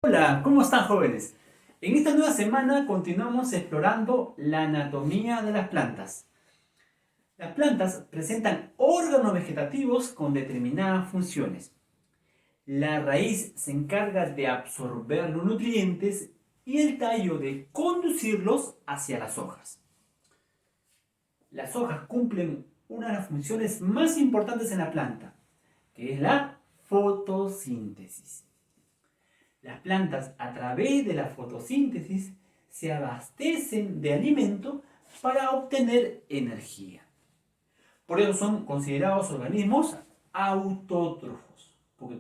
Hola, ¿cómo están jóvenes? En esta nueva semana continuamos explorando la anatomía de las plantas. Las plantas presentan órganos vegetativos con determinadas funciones. La raíz se encarga de absorber los nutrientes y el tallo de conducirlos hacia las hojas. Las hojas cumplen una de las funciones más importantes en la planta, que es la fotosíntesis. Las plantas, a través de la fotosíntesis, se abastecen de alimento para obtener energía. Por eso son considerados organismos autótrofos, porque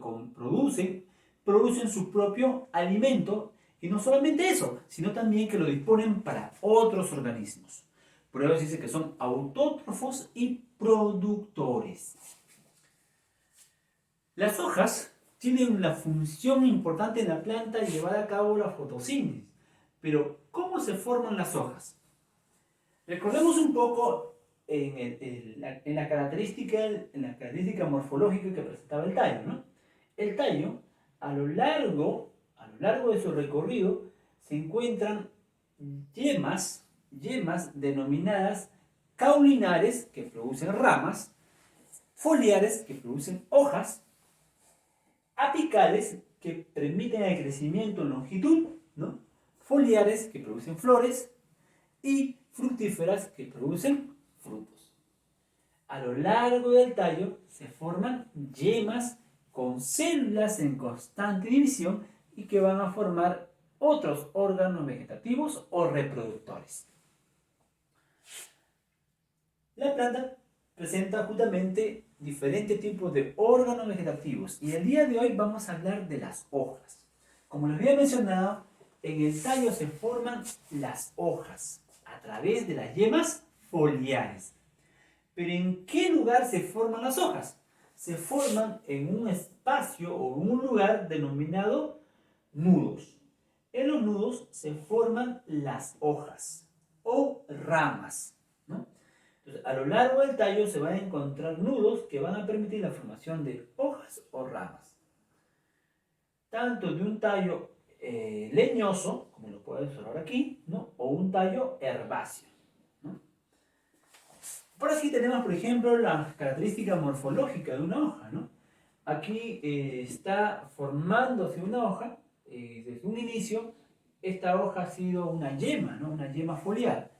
producen su propio alimento, y no solamente eso, sino también que lo disponen para otros organismos. Por eso se dice que son autótrofos y productores. Las hojas tienen una función importante en la planta de llevar a cabo la fotosíntesis. Pero, ¿cómo se forman las hojas? Recordemos un poco en la característica morfológica que presentaba el tallo, ¿no? El tallo, a lo largo de su recorrido, se encuentran yemas denominadas caulinares, que producen ramas, foliares, que producen hojas, apicales, que permiten el crecimiento en longitud, ¿no? Foliares, que producen flores, y fructíferas, que producen frutos. A lo largo del tallo se forman yemas con células en constante división y que van a formar otros órganos vegetativos o reproductores. La planta presenta justamente diferentes tipos de órganos vegetativos y el día de hoy vamos a hablar de las hojas. Como les había mencionado, en el tallo se forman las hojas a través de las yemas foliares. Pero ¿en qué lugar se forman las hojas? Se forman en un espacio o en un lugar denominado nudos. En los nudos se forman las hojas o ramas, ¿no? Entonces, a lo largo del tallo se van a encontrar nudos que van a permitir la formación de hojas o ramas. Tanto de un tallo leñoso, como lo puedes observar aquí, ¿no? O un tallo herbáceo, ¿no? Por aquí tenemos, por ejemplo, la característica morfológica de una hoja, ¿no? Aquí está formándose una hoja, desde un inicio, esta hoja ha sido una yema, ¿no? Una yema foliar.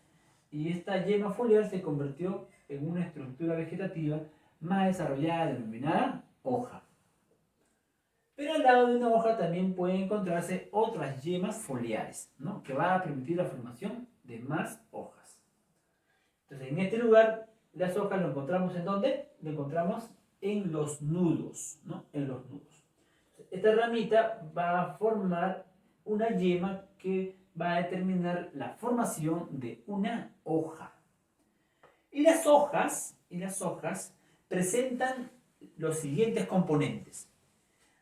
Y esta yema foliar se convirtió en una estructura vegetativa más desarrollada denominada hoja. Pero al lado de una hoja también pueden encontrarse otras yemas foliares, ¿no? Que van a permitir la formación de más hojas. Entonces, en este lugar, las hojas lo encontramos ¿en dónde? Lo encontramos en los nudos, ¿no? En los nudos. Esta ramita va a formar una yema que va a determinar la formación de una hoja. Y las hojas presentan los siguientes componentes.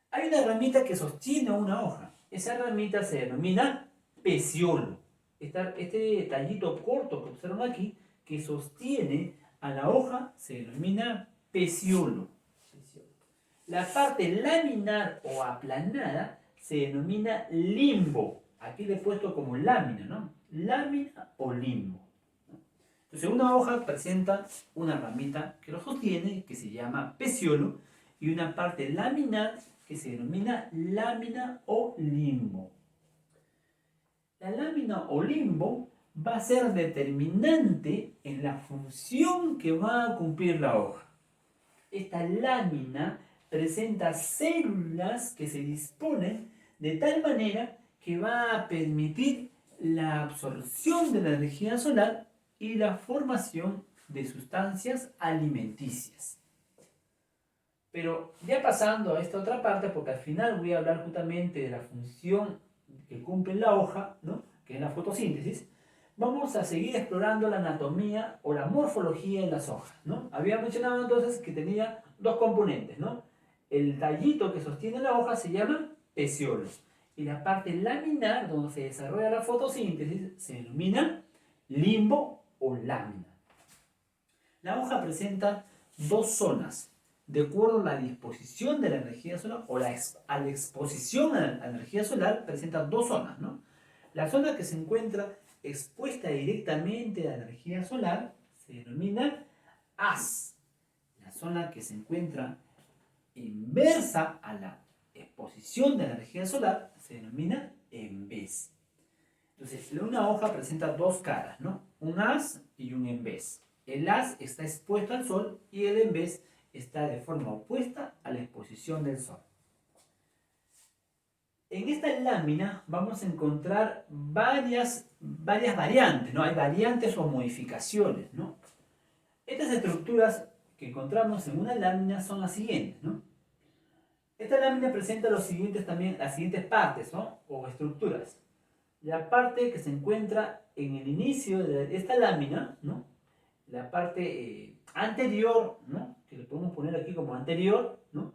Hay una ramita que sostiene una hoja. Esa ramita se denomina peciolo. Este tallito corto que observan aquí, que sostiene a la hoja, se denomina peciolo. La parte laminar o aplanada se denomina limbo. Aquí le he puesto como lámina, ¿no? Lámina o limbo. Entonces, una hoja presenta una ramita que lo sostiene, que se llama peciolo, y una parte laminar que se denomina lámina o limbo. La lámina o limbo va a ser determinante en la función que va a cumplir la hoja. Esta lámina presenta células que se disponen de tal manera que va a permitir la absorción de la energía solar y la formación de sustancias alimenticias. Pero ya pasando a esta otra parte, porque al final voy a hablar justamente de la función que cumple la hoja, ¿no? Que es la fotosíntesis, vamos a seguir explorando la anatomía o la morfología de las hojas, ¿no? Había mencionado entonces que tenía dos componentes, ¿no? El tallito que sostiene la hoja se llama peciolo, y la parte laminar donde se desarrolla la fotosíntesis se denomina limbo o lámina. La hoja presenta dos zonas de acuerdo a la disposición de la energía solar o a la exposición a la energía solar, presenta dos zonas, ¿no? La zona que se encuentra expuesta directamente a la energía solar se denomina haz. La zona que se encuentra inversa a la exposición de la energía solar se denomina en vez. Entonces, una hoja presenta dos caras, ¿no? Un haz y un en vez. El haz está expuesto al sol y el en vez está de forma opuesta a la exposición del sol. En esta lámina vamos a encontrar varias variantes, ¿no? Hay variantes o modificaciones, ¿no? Estas estructuras que encontramos en una lámina son las siguientes, ¿no? Esta lámina presenta las siguientes partes, ¿no? O estructuras. La parte que se encuentra en el inicio de esta lámina, ¿no? La parte anterior, ¿no? Que le podemos poner aquí como anterior, ¿no?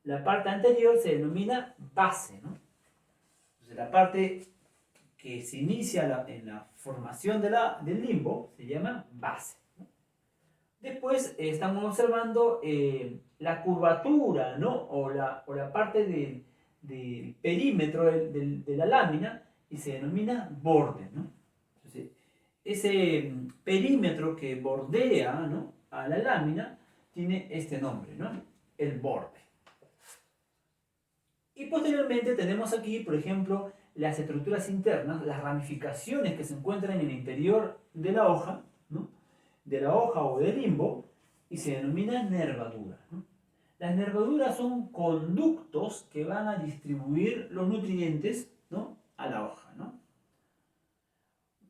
La parte anterior se denomina base, ¿no? Entonces, la parte que se inicia en la formación del limbo se llama base, ¿no? Después estamos observando la curvatura, ¿no? O la parte del perímetro de la lámina y se denomina borde, ¿no? Entonces, ese perímetro que bordea, ¿no?, a la lámina tiene este nombre, ¿no? El borde. Y posteriormente tenemos aquí, por ejemplo, las estructuras internas, las ramificaciones que se encuentran en el interior de la hoja, ¿no?, de la hoja o del limbo, y se denomina nervadura, ¿no? Las nervaduras son conductos que van a distribuir los nutrientes, ¿no?, a la hoja, ¿no?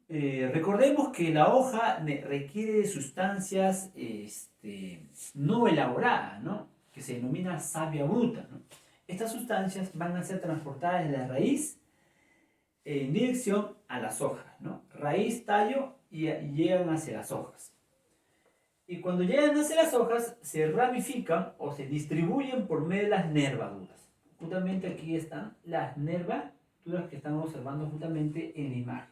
Recordemos que la hoja requiere sustancias no elaboradas, ¿no?, que se denomina savia bruta, ¿no? Estas sustancias van a ser transportadas de la raíz en dirección a las hojas, ¿no? Raíz, tallo y llegan hacia las hojas. Y cuando llegan hacia las hojas se ramifican o se distribuyen por medio de las nervaduras. Justamente aquí están las nervaduras que estamos observando justamente en la imagen.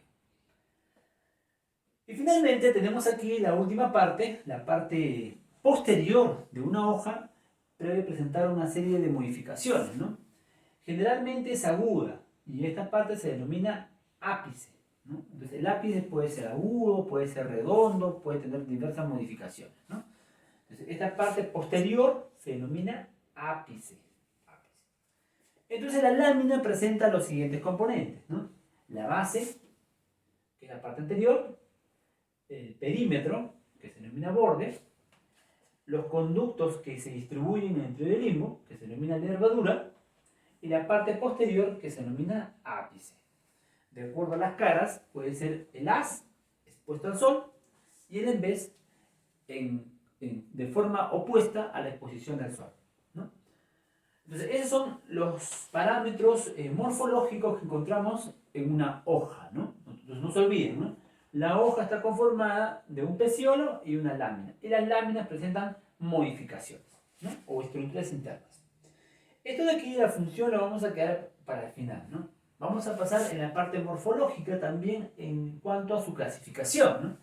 Y finalmente tenemos aquí la última parte, la parte posterior de una hoja, debe presentar una serie de modificaciones, ¿no? Generalmente es aguda y esta parte se denomina ápice, ¿no? Entonces el ápice puede ser agudo, puede ser redondo, puede tener diversas modificaciones, ¿no? Entonces esta parte posterior se denomina ápice. Entonces la lámina presenta los siguientes componentes, ¿no? La base, que es la parte anterior, el perímetro, que se denomina borde, los conductos que se distribuyen entre el limbo, que se denomina nervadura, y la parte posterior, que se denomina ápice. De acuerdo a las caras, puede ser el haz expuesto al sol y el en vez de forma opuesta a la exposición al sol, ¿no? Entonces, esos son los parámetros morfológicos que encontramos en una hoja, ¿no? Entonces, no se olviden, ¿no? La hoja está conformada de un peciolo y una lámina. Y las láminas presentan modificaciones, ¿no?, o estructuras internas. Esto de aquí, la función, la vamos a quedar para el final, ¿no? Vamos a pasar en la parte morfológica también en cuanto a su clasificación, ¿no?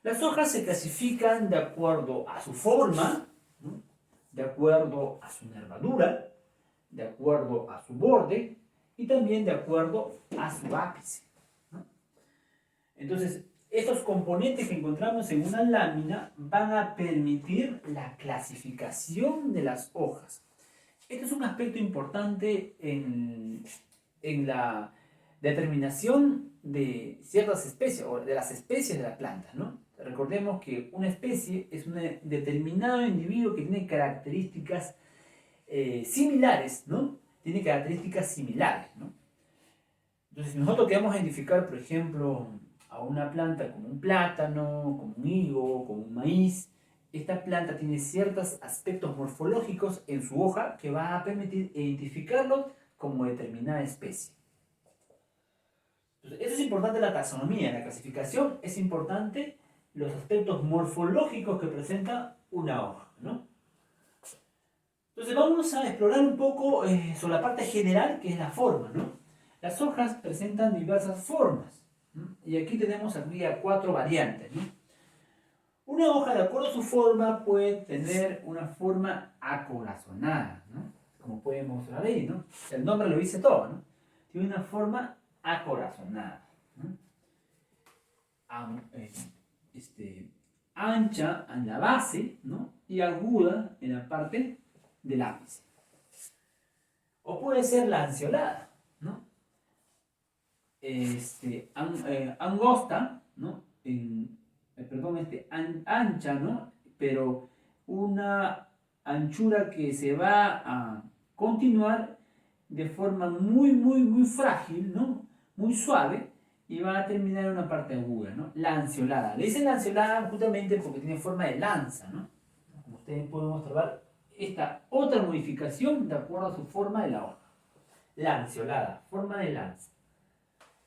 Las hojas se clasifican de acuerdo a su forma, ¿no?, de acuerdo a su nervadura, de acuerdo a su borde y también de acuerdo a su ápice, ¿no? Entonces, estos componentes que encontramos en una lámina van a permitir la clasificación de las hojas. Este es un aspecto importante en la determinación de ciertas especies o de las especies de las plantas, ¿no? Recordemos que una especie es un determinado individuo que tiene características similares, ¿no? Tiene características similares, ¿no? Entonces, si nosotros queremos identificar, por ejemplo, a una planta como un plátano, como un higo, como un maíz, esta planta tiene ciertos aspectos morfológicos en su hoja que va a permitir identificarlo como determinada especie. Entonces, eso es importante, la taxonomía, la clasificación, es importante los aspectos morfológicos que presenta una hoja, ¿no? Entonces vamos a explorar un poco sobre la parte general, que es la forma, ¿no? Las hojas presentan diversas formas, ¿no? Y aquí tenemos 4 variantes, ¿no? Una hoja, de acuerdo a su forma, puede tener una forma acorazonada, ¿no? Como pueden mostrar ahí, ¿no? El nombre lo dice todo, ¿no? Tiene una forma acorazonada, ¿no? Este, ancha en la base, ¿no? Y aguda en la parte del ápice. O puede ser lanceolada, ¿no? Angosta, ¿no? Ancha, ¿no? Pero una anchura que se va a continuar de forma muy frágil, ¿no? Muy suave y va a terminar en una parte aguda, ¿no? Lanceolada. Le dicen lanceolada justamente porque tiene forma de lanza, ¿no? Como ustedes pueden observar, esta otra modificación de acuerdo a su forma de la hoja. Lanceolada, forma de lanza.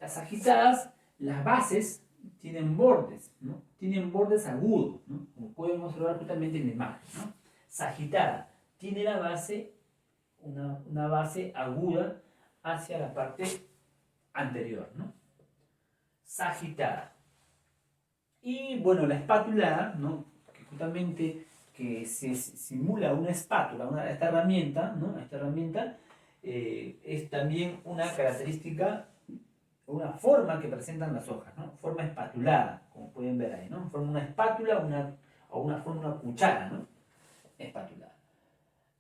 Las agitadas, las bases tienen bordes, ¿no? Tienen bordes agudos, ¿no? Como pueden observar justamente en la imagen, ¿no? Sagitada tiene la base, una base aguda hacia la parte anterior, ¿no? Sagitada. Y bueno, la espátula, ¿no? Que justamente que se simula una espátula, esta herramienta, ¿no? Esta herramienta es también una característica, una forma que presentan las hojas, ¿no? Forma espatulada, como pueden ver ahí, ¿no? Forma una espátula o una forma una cuchara, ¿no? Espatulada.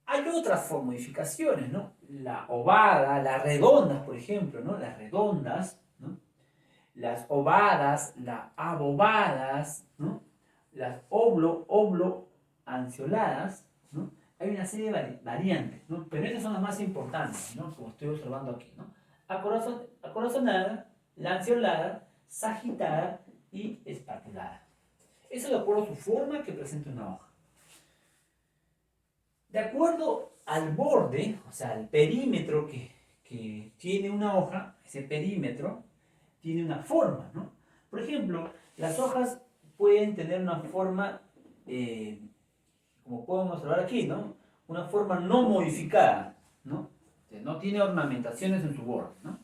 Hay otras modificaciones, ¿no? La ovada, las redondas, por ejemplo, ¿no? Las redondas, ¿no? Las ovadas, las abobadas, ¿no? Las oblo-anceoladas, ¿no? Hay una serie de variantes, ¿no? Pero estas son las más importantes, ¿no? Como estoy observando aquí, ¿no? Acorazonada, lanceolada, sagitada y espatulada. Eso de acuerdo a su forma que presenta una hoja. De acuerdo al borde, o sea, al perímetro que tiene una hoja, ese perímetro tiene una forma, ¿no? Por ejemplo, las hojas pueden tener una forma, como podemos observar aquí, ¿no? Una forma no modificada, ¿no? O sea, no tiene ornamentaciones en su borde, ¿no?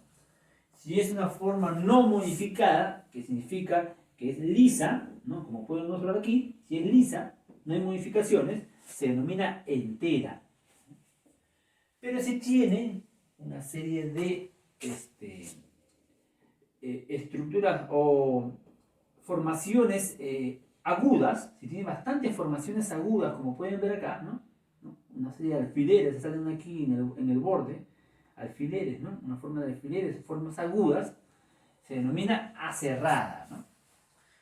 Si es una forma no modificada, que significa que es lisa, ¿no? Como pueden observar aquí, si es lisa, no hay modificaciones, se denomina entera. Pero si tiene una serie de estructuras o formaciones agudas, si tiene bastantes formaciones agudas, como pueden ver acá, ¿no? Una serie de alfileres salen aquí en el borde, alfileres, ¿no? Una forma de alfileres, formas agudas, se denomina aserrada, ¿no?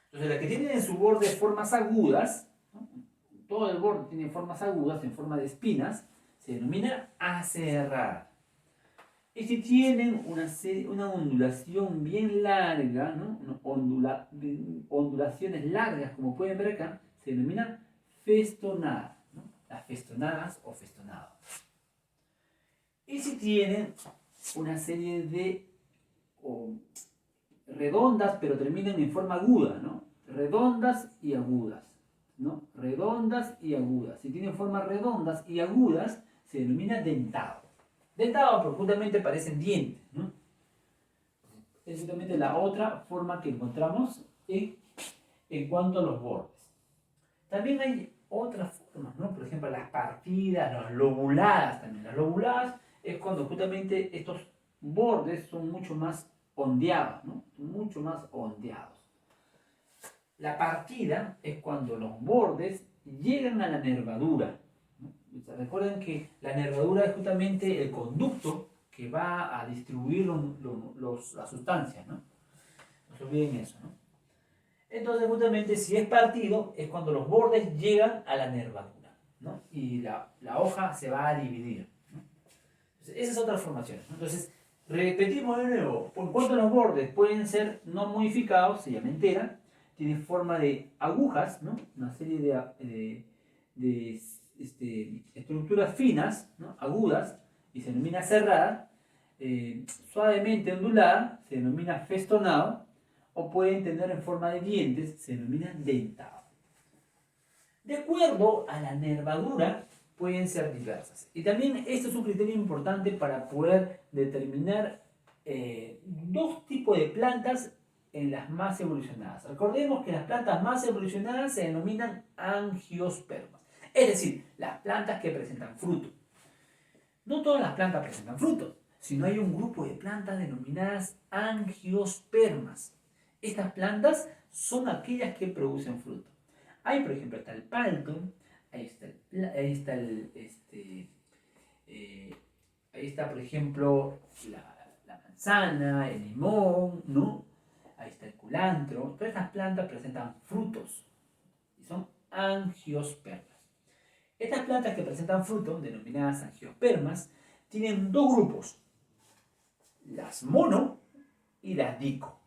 Entonces, la que tiene en su borde formas agudas, ¿no? Todo el borde tiene formas agudas en forma de espinas, se denomina aserrada. Y si tienen una ondulación bien larga, ¿no? Ondulaciones largas, como pueden ver acá, se denomina festonada, ¿no? Las festonadas o festonados. Y si tienen una serie de redondas, pero terminan en forma aguda, ¿no? Redondas y agudas, ¿no? Redondas y agudas. Si tienen formas redondas y agudas, se denomina dentado. Dentado porque justamente parecen dientes, ¿no? Es justamente la otra forma que encontramos en cuanto a los bordes. También hay otras formas, ¿no? Por ejemplo, las partidas, las lobuladas también. Las lobuladas es cuando justamente estos bordes son mucho más ondeados, ¿no? Mucho más ondeados. La partida es cuando los bordes llegan a la nervadura. Recuerden que la nervadura es justamente el conducto que va a distribuir las sustancias, ¿no? No se olviden eso, ¿no? Entonces, justamente, si es partido, es cuando los bordes llegan a la nervadura, ¿no? Y la hoja se va a dividir, ¿no? Entonces, esa es otra formación, ¿no? Entonces, repetimos de nuevo. En cuanto a los bordes pueden ser no modificados, se llama entera, tiene forma de agujas, ¿no? Una serie de estructuras finas, ¿no? Agudas, y se denomina cerrada, suavemente ondulada, se denomina festonado, o pueden tener en forma de dientes, se denomina dentado. De acuerdo a la nervadura, pueden ser diversas. Y también esto es un criterio importante para poder determinar dos tipos de plantas en las más evolucionadas. Recordemos que las plantas más evolucionadas se denominan angiospermas, es decir, las plantas que presentan fruto. No todas las plantas presentan fruto, sino hay un grupo de plantas denominadas angiospermas. Estas plantas son aquellas que producen fruto. Hay, por ejemplo, está el palto, ahí está, por ejemplo, la manzana, el limón, ¿no? Ahí está el culantro. Todas estas plantas presentan frutos y son angiospermas. Estas plantas que presentan frutos, denominadas angiospermas, tienen dos grupos, las mono y las dico.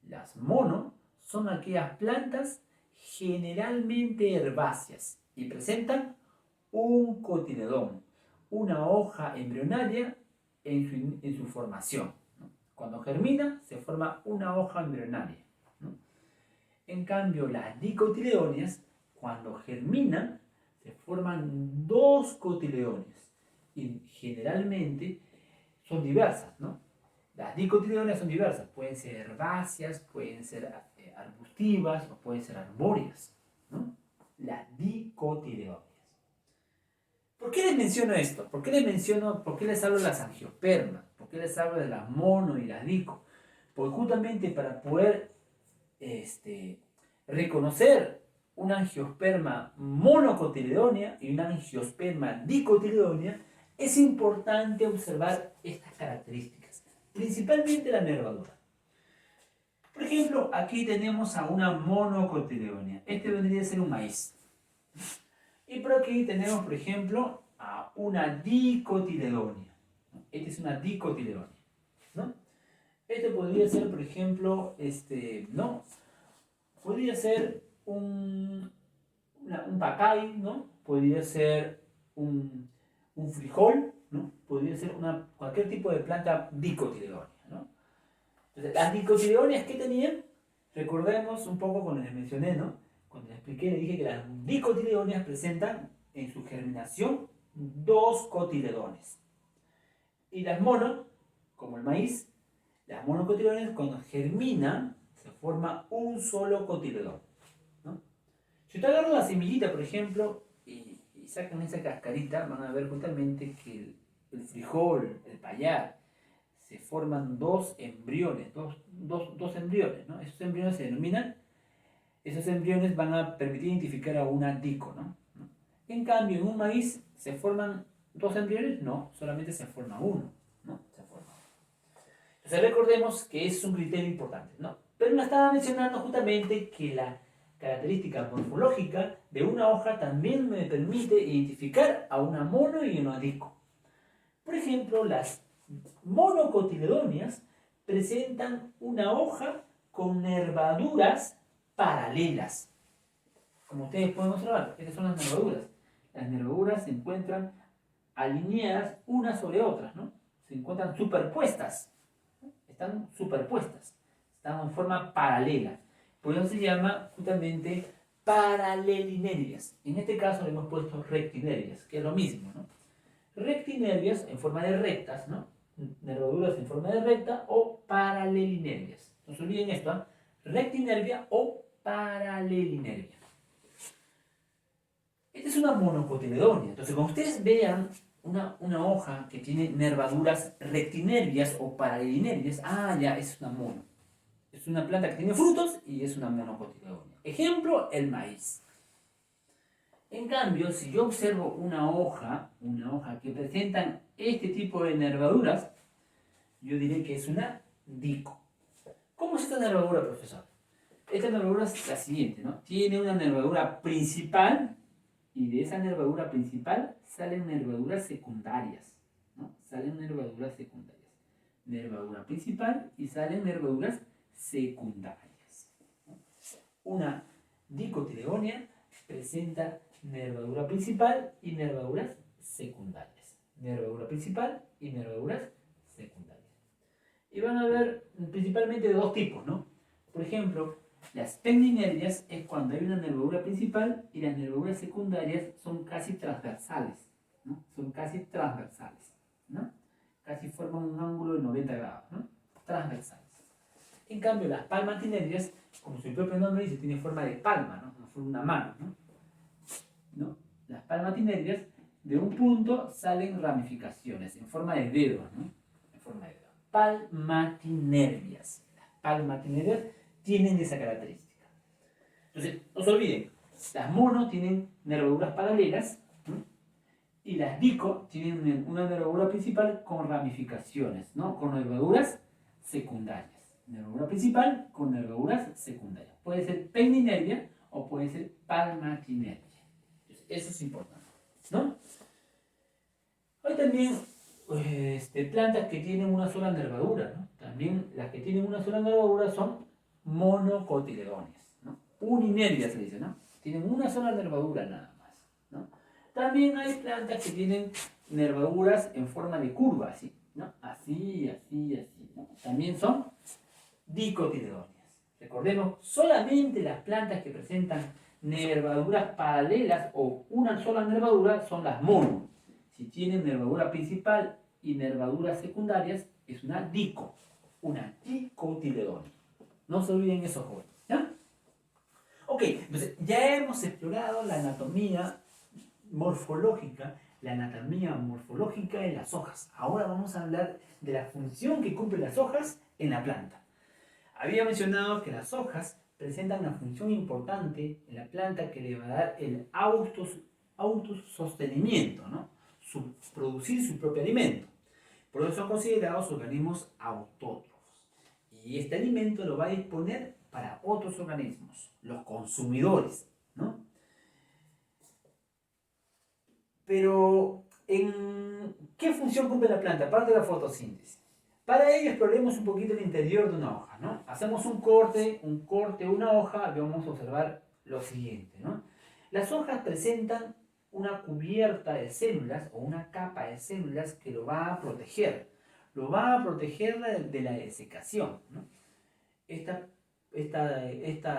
Las mono son aquellas plantas generalmente herbáceas y presentan un cotiledón, una hoja embrionaria en su formación, ¿no? Cuando germina se forma una hoja embrionaria, ¿no? En cambio, las dicotiledóneas, cuando germinan, se forman dos cotiledones y generalmente son diversas, ¿no? Las dicotiledóneas son diversas, pueden ser herbáceas, pueden ser arbustivas o pueden ser arbóreas, ¿no? Las dicotiledóneas. ¿Por qué les menciono esto? ¿Por qué les hablo de las angiospermas? ¿Por qué les hablo de las mono y las dico? Porque justamente para poder reconocer una angiosperma monocotiledónea y una angiosperma dicotiledónea, es importante observar estas características, principalmente la nervadura. Por ejemplo, aquí tenemos a una monocotiledónea. Este vendría a ser un maíz. Y por aquí tenemos, por ejemplo, a una dicotiledónea. Esta es una dicotiledónea, ¿no? Este podría ser, por ejemplo, ¿no? Podría ser un pacay, ¿no? Podría ser un frijol, ¿no? Podría ser cualquier tipo de planta dicotiledónea, ¿no? Entonces, las dicotiledóneas que tenían, recordemos un poco cuando les mencioné, ¿no? Cuando les expliqué, les dije que las dicotiledóneas presentan en su germinación dos cotiledones. Y las mono, como el maíz, las monocotiledóneas cuando germinan se forma un solo cotiledón, ¿no? Si ustedes agarran la semillita, por ejemplo, y sacan esa cascarita, van a ver justamente que el frijol, el payar, se forman dos embriones, dos embriones, ¿no? Esos embriones van a permitir identificar a una dico, ¿no? En cambio, en un maíz se forman dos embriones, no, solamente se forma uno, ¿no? Se forma uno. Entonces recordemos que es un criterio importante, ¿no? Pero me estaba mencionando justamente que la característica morfológica de una hoja también me permite identificar a una mono y una dico. Por ejemplo, las monocotiledóneas presentan una hoja con nervaduras paralelas. Como ustedes pueden observar, estas son las nervaduras. Las nervaduras se encuentran alineadas unas sobre otras, ¿no? Se encuentran superpuestas. Están superpuestas. Están en forma paralela. Por eso se llama justamente paralelinerias. En este caso le hemos puesto rectinerias, que es lo mismo, ¿no? Rectinerias en forma de rectas, ¿no? Nervaduras en forma de recta o paralelinerias. No se olviden esto, ¿eh? Rectinervia o paralelinervia. Esta es una monocotiledonia. Entonces, cuando ustedes vean una hoja que tiene nervaduras rectinervias o paralelinervias, ya, es una mono. Es una planta que tiene frutos y es una monocotiledonia. Ejemplo, el maíz. En cambio, si yo observo una hoja que presenta este tipo de nervaduras, yo diré que es una dico. ¿Cómo es esta nervadura, profesor? Esta nervadura es la siguiente, ¿no? Tiene una nervadura principal y de esa nervadura principal salen nervaduras secundarias, ¿no? Salen nervaduras secundarias. Nervadura principal y salen nervaduras secundarias, ¿no? Una dicotiledónea presenta nervadura principal y nervaduras secundarias. Nervadura principal y nervaduras secundarias. Y van a ver principalmente de dos tipos, ¿no? Por ejemplo, las pectinerias es cuando hay una nervadura principal y las nervaduras secundarias son casi transversales, ¿no? Son casi transversales, ¿no? Casi forman un ángulo de 90 grados, ¿no? Transversales. En cambio, las palmatinerias, como su propio nombre dice, tiene forma de palma, ¿no? Como forma de una mano, ¿no? Las palmatinerias, de un punto salen ramificaciones en forma de dedos, ¿no? En forma de dedos. Palmatinervias. Las palmatinervias tienen esa característica. Entonces, no se olviden, las mono tienen nervaduras paralelas, ¿no? Y las dico tienen una nervadura principal con ramificaciones, ¿no? Con nervaduras secundarias. Nervadura principal con nervaduras secundarias. Puede ser peninervia o puede ser palmatinervia. Eso es importante, ¿no? Hay también plantas que tienen una sola nervadura, ¿no? También las que tienen una sola nervadura son monocotiledóneas, ¿no? Uninervias se dice, ¿no? Tienen una sola nervadura nada más, ¿no? También hay plantas que tienen nervaduras en forma de curva, así, ¿no? Así, así, así, ¿no? También son dicotiledóneas. Recordemos, solamente las plantas que presentan nervaduras paralelas o una sola nervadura son las mono. Si tienen nervadura principal y nervaduras secundarias, es una dicotiledónea. No se olviden esos jóvenes, ¿ya? Ok, entonces ya hemos explorado la anatomía morfológica de las hojas. Ahora vamos a hablar de la función que cumplen las hojas en la planta. Había mencionado que las hojas presentan una función importante en la planta que le va a dar el autosostenimiento, ¿no? Producir su propio alimento. Por eso son considerados organismos autótrofos. Y este alimento lo va a disponer para otros organismos, los consumidores, ¿no? Pero, ¿en qué función cumple la planta, aparte de la fotosíntesis? Para ello exploremos un poquito el interior de una hoja, ¿no? Hacemos un corte, una hoja, y vamos a observar lo siguiente, ¿no? Las hojas presentan una cubierta de células o una capa de células que lo va a proteger. Lo va a proteger de la desecación, ¿no? Esta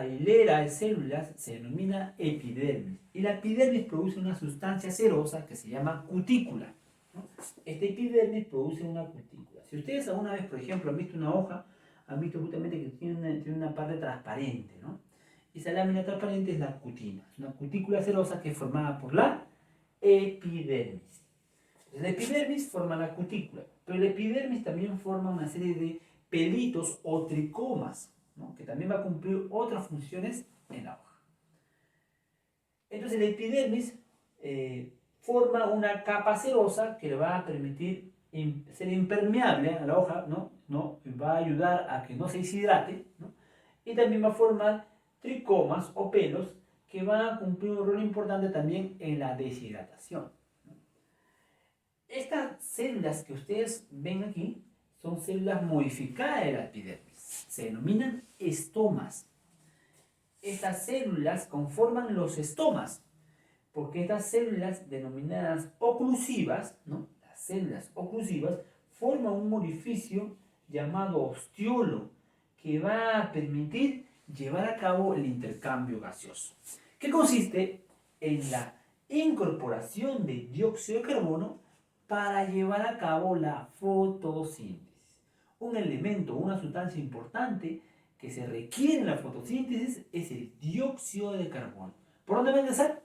hilera de células se denomina epidermis. Y la epidermis produce una sustancia cerosa que se llama cutícula, ¿no? Este epidermis produce una cutícula. Si ustedes alguna vez, por ejemplo, han visto una hoja, han visto justamente que tiene una parte transparente, ¿no? Esa lámina transparente es la cutina. Es una cutícula cerosa que es formada por la epidermis. Entonces, la epidermis forma la cutícula, pero la epidermis también forma una serie de pelitos o tricomas, ¿no? Que también va a cumplir otras funciones en la hoja. Entonces la epidermis forma una capa cerosa que le va a permitir ser impermeable a la hoja, ¿no? Va a ayudar a que no se deshidrate, ¿no? Y también va a formar tricomas o pelos que van a cumplir un rol importante también en la deshidratación. Estas células que ustedes ven aquí son células modificadas de la epidermis. Se denominan estomas. Estas células conforman los estomas, porque estas células denominadas oclusivas, ¿no? Las células oclusivas forman un orificio llamado ostiolo que va a permitir llevar a cabo el intercambio gaseoso, que consiste en la incorporación de dióxido de carbono para llevar a cabo la fotosíntesis. Un elemento, una sustancia importante que se requiere en la fotosíntesis es el dióxido de carbono. ¿Por dónde va a ingresar?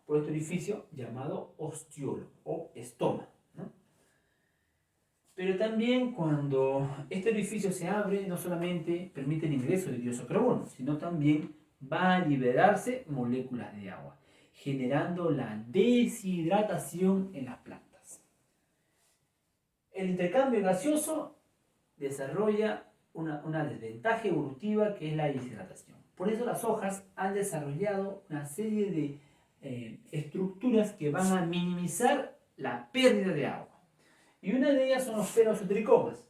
Por este orificio llamado ostiolo o estoma, ¿no? Pero también cuando este orificio se abre, no solamente permite el ingreso de dióxido de carbono, sino también va a liberarse moléculas de agua, generando la deshidratación en las plantas. El intercambio gaseoso desarrolla una desventaja evolutiva que es la deshidratación. Por eso las hojas han desarrollado una serie de estructuras que van a minimizar la pérdida de agua. Y una de ellas son los pelos o tricomas.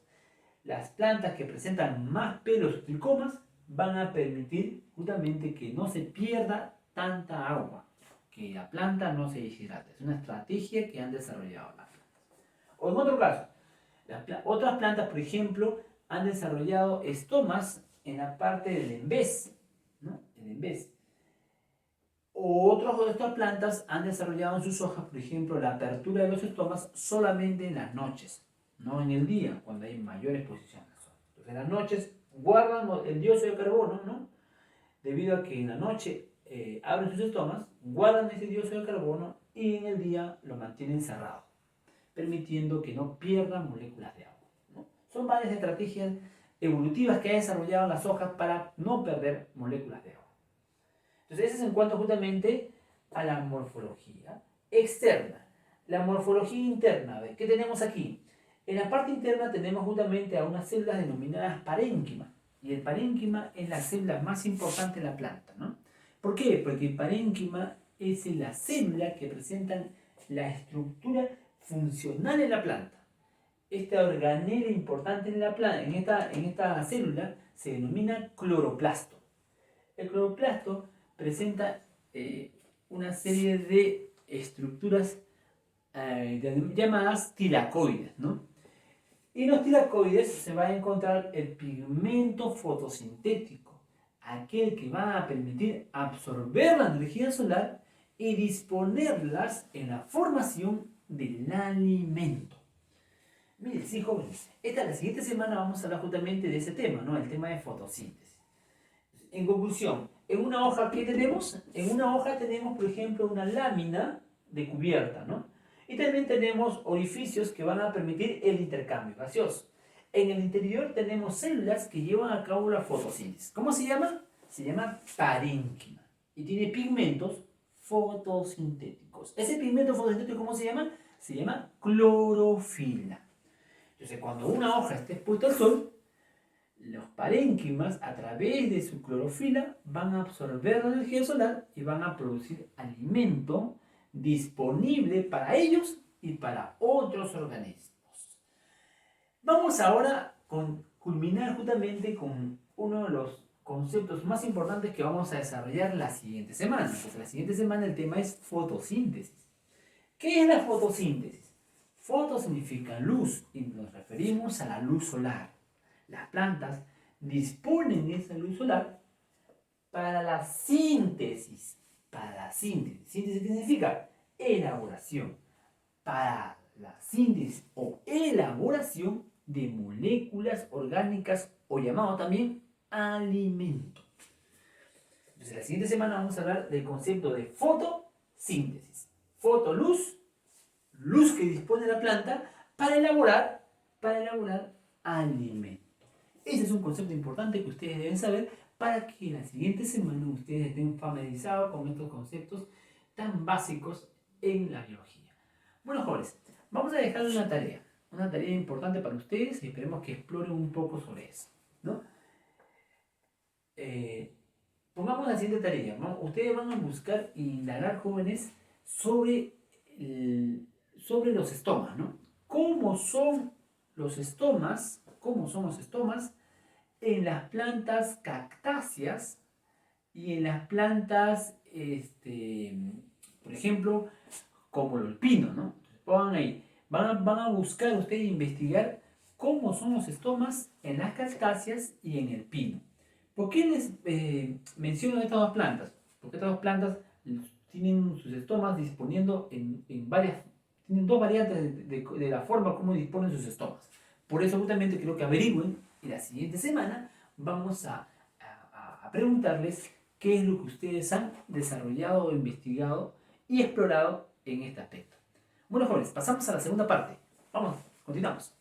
Las plantas que presentan más pelos o tricomas van a permitir justamente que no se pierda tanta agua, que la planta no se deshidrate. Es una estrategia que han desarrollado las plantas. O en otro caso, otras plantas, por ejemplo, han desarrollado estomas en la parte del embés, ¿no? El embés. Otras plantas han desarrollado en sus hojas, por ejemplo, la apertura de los estomas solamente en las noches, no en el día, cuando hay mayor exposición al sol. Entonces, en las noches guardan el dióxido de carbono, ¿no? Debido a que en la noche abren sus estomas, guardan ese dióxido de carbono y en el día lo mantienen cerrado, permitiendo que no pierdan moléculas de agua, ¿no? Son varias estrategias evolutivas que han desarrollado las hojas para no perder moléculas de agua. Entonces, eso es en cuanto justamente a la morfología externa. La morfología interna, ¿qué tenemos aquí? En la parte interna tenemos justamente a unas células denominadas parénquima. Y el parénquima es la célula más importante de la planta, ¿no? ¿Por qué? Porque el parénquima es la célula que presenta la estructura funcional en la planta. Esta organela importante en la planta, en esta célula, se denomina cloroplasto. El cloroplasto presenta una serie de estructuras llamadas tilacoides, ¿no? Y en los tilacoides se va a encontrar el pigmento fotosintético, aquel que va a permitir absorber la energía solar y disponerlas en la formación del alimento. Miren, sí, jóvenes, la siguiente semana vamos a hablar justamente de ese tema, ¿no? El tema de fotosíntesis. En conclusión, en una hoja, ¿qué tenemos? En una hoja tenemos, por ejemplo, una lámina de cubierta, ¿no? Y también tenemos orificios que van a permitir el intercambio gaseoso. En el interior tenemos células que llevan a cabo la fotosíntesis. ¿Cómo se llama? Se llama parénquima. Y tiene pigmentos fotosintéticos. ¿Ese pigmento fotosintético cómo se llama? Se llama clorofila. Entonces, cuando una hoja esté expuesta al sol, los parénquimas, a través de su clorofila, van a absorber la energía solar y van a producir alimento disponible para ellos y para otros organismos. Vamos ahora a culminar justamente con uno de los conceptos más importantes que vamos a desarrollar la siguiente semana. Porque la siguiente semana el tema es fotosíntesis. ¿Qué es la fotosíntesis? Foto significa luz y nos referimos a la luz solar. Las plantas disponen de esa luz solar para la síntesis. Para la síntesis. ¿Síntesis qué significa? Elaboración. Para la síntesis o elaboración de moléculas orgánicas o llamado también alimento. Entonces, la siguiente semana vamos a hablar del concepto de fotosíntesis. Fotoluz, luz que dispone la planta para elaborar alimento. Ese es un concepto importante que ustedes deben saber para que la siguiente semana ustedes estén familiarizados con estos conceptos tan básicos en la biología. Bueno, jóvenes, vamos a dejarles una tarea importante para ustedes y esperemos que exploren un poco sobre eso, ¿no? Pongamos la siguiente tarea. Ustedes van a buscar e indagar, jóvenes, sobre los estomas, ¿no? ¿Cómo son los estomas? ¿Cómo son los estomas en las plantas cactáceas y en las plantas, por ejemplo, como el pino, ¿no? Pongan ahí. Van a buscar ustedes investigar cómo son los estomas en las cactáceas y en el pino. ¿Por qué les menciono estas dos plantas? Porque estas dos plantas tienen sus estomas disponiendo en varias, tienen dos variantes de la forma como disponen sus estomas. Por eso justamente quiero que averigüen y la siguiente semana vamos a preguntarles qué es lo que ustedes han desarrollado, investigado y explorado en este aspecto. Bueno, jóvenes, pasamos a la segunda parte. Vamos, continuamos.